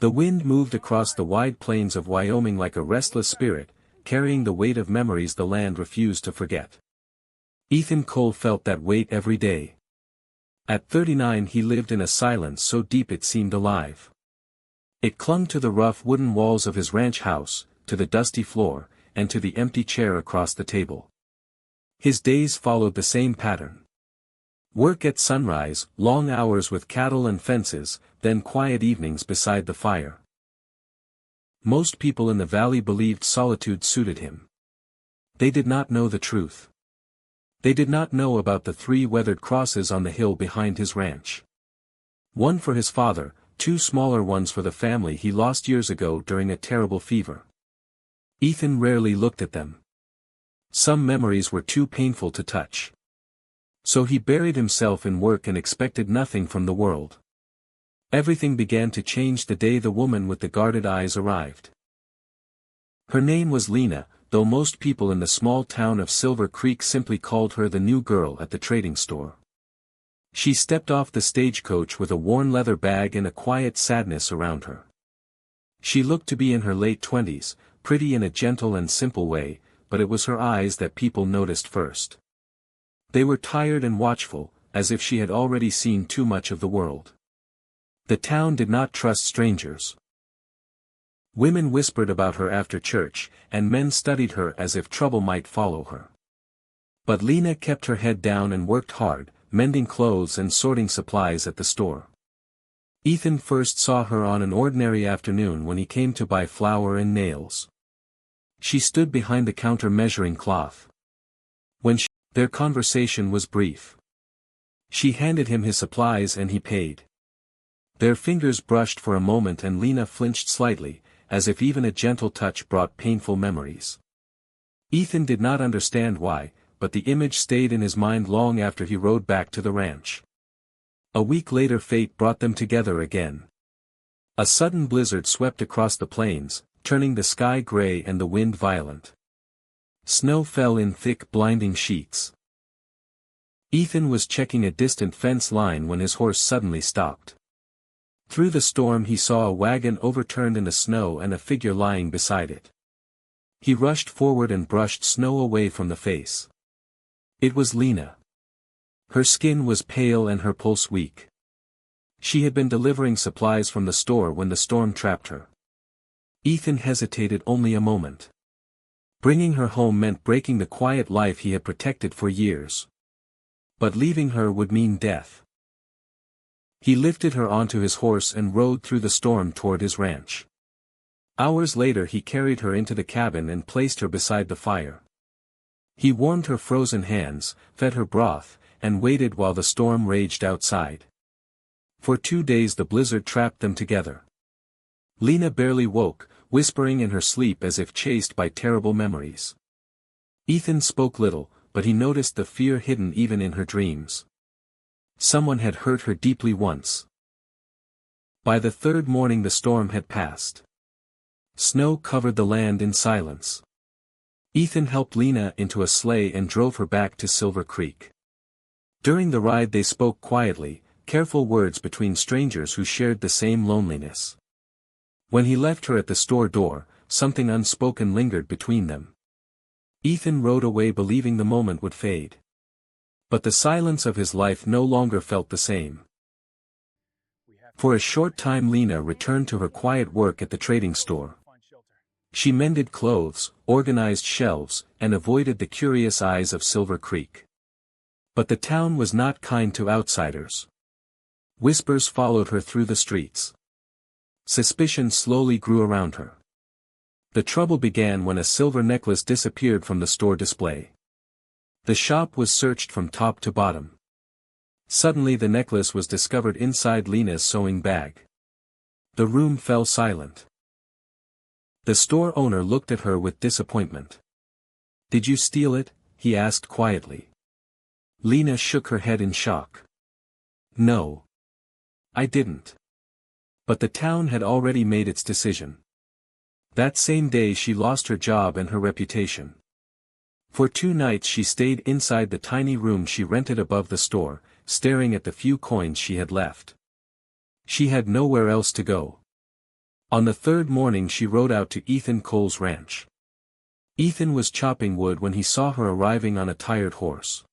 The wind moved across the wide plains of Wyoming like a restless spirit, carrying the weight of memories the land refused to forget. Ethan Cole felt that weight every day. At 39 he lived in a silence so deep it seemed alive. It clung to the rough wooden walls of his ranch house, to the dusty floor, and to the empty chair across the table. His days followed the same pattern. Work at sunrise, long hours with cattle and fences, then quiet evenings beside the fire. Most people in the valley believed solitude suited him. They did not know the truth. They did not know about the 3 weathered crosses on the hill behind his ranch. One for his father, 2 smaller ones for the family he lost years ago during a terrible fever. Ethan rarely looked at them. Some memories were too painful to touch. So he buried himself in work and expected nothing from the world. Everything began to change the day the woman with the guarded eyes arrived. Her name was Lena, though most people in the small town of Silver Creek simply called her the new girl at the trading store. She stepped off the stagecoach with a worn leather bag and a quiet sadness around her. She looked to be in her late 20s, pretty in a gentle and simple way, but it was her eyes that people noticed first. They were tired and watchful, as if she had already seen too much of the world. The town did not trust strangers. Women whispered about her after church, and men studied her as if trouble might follow her. But Lena kept her head down and worked hard, mending clothes and sorting supplies at the store. Ethan first saw her on an ordinary afternoon when he came to buy flour and nails. She stood behind the counter measuring cloth. Their conversation was brief. She handed him his supplies and he paid. Their fingers brushed for a moment and Lena flinched slightly, as if even a gentle touch brought painful memories. Ethan did not understand why, but the image stayed in his mind long after he rode back to the ranch. A week later fate brought them together again. A sudden blizzard swept across the plains, turning the sky gray and the wind violent. Snow fell in thick blinding sheets. Ethan was checking a distant fence line when his horse suddenly stopped. Through the storm he saw a wagon overturned in the snow and a figure lying beside it. He rushed forward and brushed snow away from the face. It was Lena. Her skin was pale and her pulse weak. She had been delivering supplies from the store when the storm trapped her. Ethan hesitated only a moment. Bringing her home meant breaking the quiet life he had protected for years. But leaving her would mean death. He lifted her onto his horse and rode through the storm toward his ranch. Hours later he carried her into the cabin and placed her beside the fire. He warmed her frozen hands, fed her broth, and waited while the storm raged outside. For 2 days the blizzard trapped them together. Lena barely woke, whispering in her sleep as if chased by terrible memories. Ethan spoke little, but he noticed the fear hidden even in her dreams. Someone had hurt her deeply once. By the 3rd morning the storm had passed. Snow covered the land in silence. Ethan helped Lena into a sleigh and drove her back to Silver Creek. During the ride they spoke quietly, careful words between strangers who shared the same loneliness. When he left her at the store door, something unspoken lingered between them. Ethan rode away believing the moment would fade. But the silence of his life no longer felt the same. For a short time Lena returned to her quiet work at the trading store. She mended clothes, organized shelves, and avoided the curious eyes of Silver Creek. But the town was not kind to outsiders. Whispers followed her through the streets. Suspicion slowly grew around her. The trouble began when a silver necklace disappeared from the store display. The shop was searched from top to bottom. Suddenly the necklace was discovered inside Lena's sewing bag. The room fell silent. The store owner looked at her with disappointment. "Did you steal it?" he asked quietly. Lena shook her head in shock. "No. I didn't." But the town had already made its decision. That same day she lost her job and her reputation. For 2 nights she stayed inside the tiny room she rented above the store, staring at the few coins she had left. She had nowhere else to go. On the third morning she rode out to Ethan Cole's ranch. Ethan was chopping wood when he saw her arriving on a tired horse.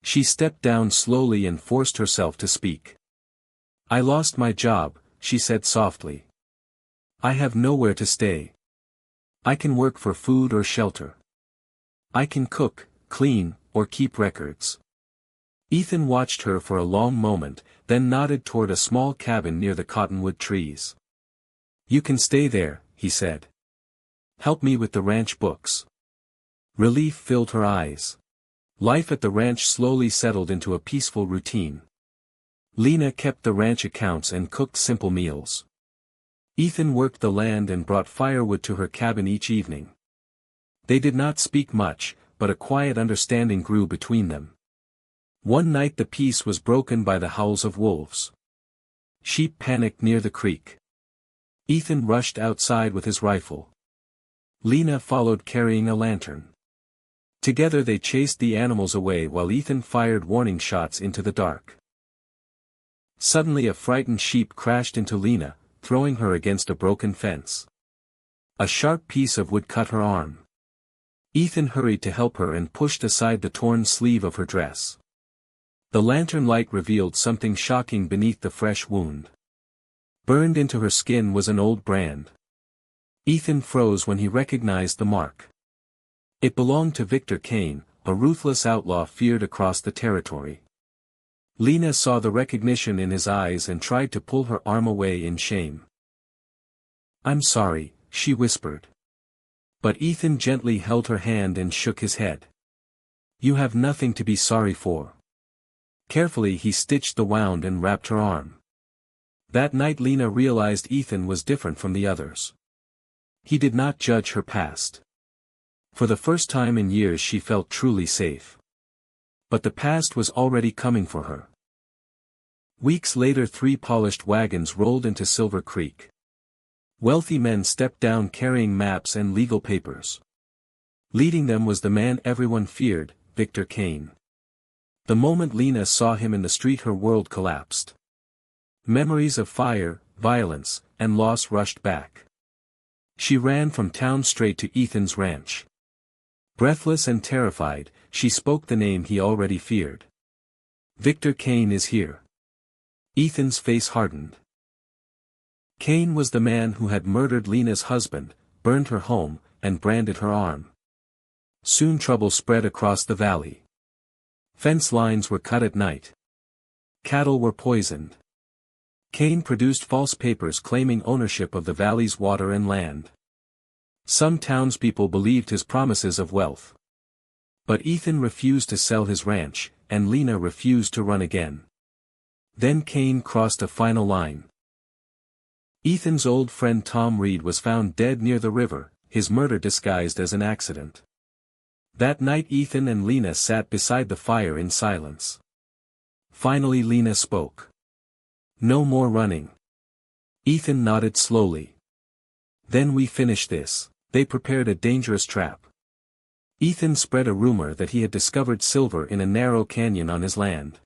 She stepped down slowly and forced herself to speak. "I lost my job," she said softly. "I have nowhere to stay. I can work for food or shelter. I can cook, clean, or keep records." Ethan watched her for a long moment, then nodded toward a small cabin near the cottonwood trees. "You can stay there," he said. "Help me with the ranch books." Relief filled her eyes. Life at the ranch slowly settled into a peaceful routine. Lena kept the ranch accounts and cooked simple meals. Ethan worked the land and brought firewood to her cabin each evening. They did not speak much, but a quiet understanding grew between them. One night the peace was broken by the howls of wolves. Sheep panicked near the creek. Ethan rushed outside with his rifle. Lena followed carrying a lantern. Together they chased the animals away while Ethan fired warning shots into the dark. Suddenly a frightened sheep crashed into Lena, throwing her against a broken fence. A sharp piece of wood cut her arm. Ethan hurried to help her and pushed aside the torn sleeve of her dress. The lantern light revealed something shocking beneath the fresh wound. Burned into her skin was an old brand. Ethan froze when he recognized the mark. It belonged to Victor Kane, a ruthless outlaw feared across the territory. Lena saw the recognition in his eyes and tried to pull her arm away in shame. "I'm sorry," she whispered. But Ethan gently held her hand and shook his head. "You have nothing to be sorry for." Carefully he stitched the wound and wrapped her arm. That night Lena realized Ethan was different from the others. He did not judge her past. For the first time in years she felt truly safe. But the past was already coming for her. Weeks later 3 polished wagons rolled into Silver Creek. Wealthy men stepped down carrying maps and legal papers. Leading them was the man everyone feared, Victor Kane. The moment Lena saw him in the street her world collapsed. Memories of fire, violence, and loss rushed back. She ran from town straight to Ethan's ranch. Breathless and terrified, she spoke the name he already feared. "Victor Kane is here." Ethan's face hardened. Kane was the man who had murdered Lena's husband, burned her home, and branded her arm. Soon trouble spread across the valley. Fence lines were cut at night. Cattle were poisoned. Kane produced false papers claiming ownership of the valley's water and land. Some townspeople believed his promises of wealth. But Ethan refused to sell his ranch, and Lena refused to run again. Then Kane crossed a final line. Ethan's old friend Tom Reed was found dead near the river, his murder disguised as an accident. That night Ethan and Lena sat beside the fire in silence. Finally Lena spoke. "No more running." Ethan nodded slowly. "Then we finish this." They prepared a dangerous trap. Ethan spread a rumor that he had discovered silver in a narrow canyon on his land.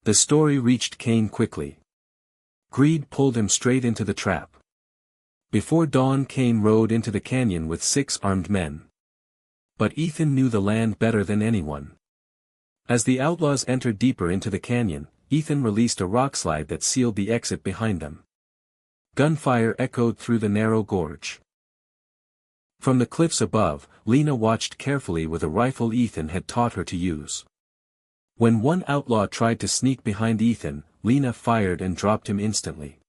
The story reached Kane quickly. Greed pulled him straight into the trap. Before dawn Kane rode into the canyon with 6 armed men. But Ethan knew the land better than anyone. As the outlaws entered deeper into the canyon, Ethan released a rockslide that sealed the exit behind them. Gunfire echoed through the narrow gorge. From the cliffs above, Lena watched carefully with a rifle Ethan had taught her to use. When one outlaw tried to sneak behind Ethan, Lena fired and dropped him instantly.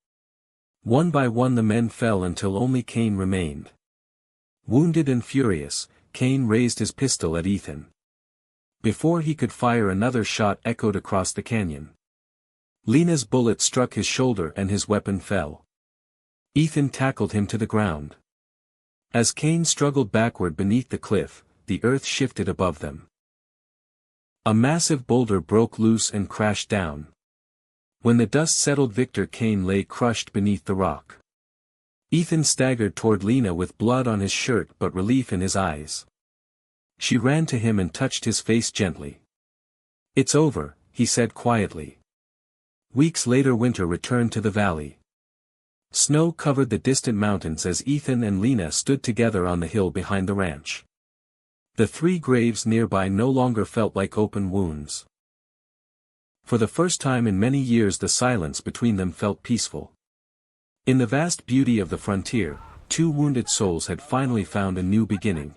One by one the men fell until only Kane remained. Wounded and furious, Kane raised his pistol at Ethan. Before he could fire another shot echoed across the canyon. Lena's bullet struck his shoulder and his weapon fell. Ethan tackled him to the ground. As Kane struggled backward beneath the cliff, the earth shifted above them. A massive boulder broke loose and crashed down. When the dust settled Victor Kane lay crushed beneath the rock. Ethan staggered toward Lena with blood on his shirt but relief in his eyes. She ran to him and touched his face gently. "It's over," he said quietly. Weeks later winter returned to the valley. Snow covered the distant mountains as Ethan and Lena stood together on the hill behind the ranch. The 3 graves nearby no longer felt like open wounds. For the first time in many years the silence between them felt peaceful. In the vast beauty of the frontier, 2 wounded souls had finally found a new beginning.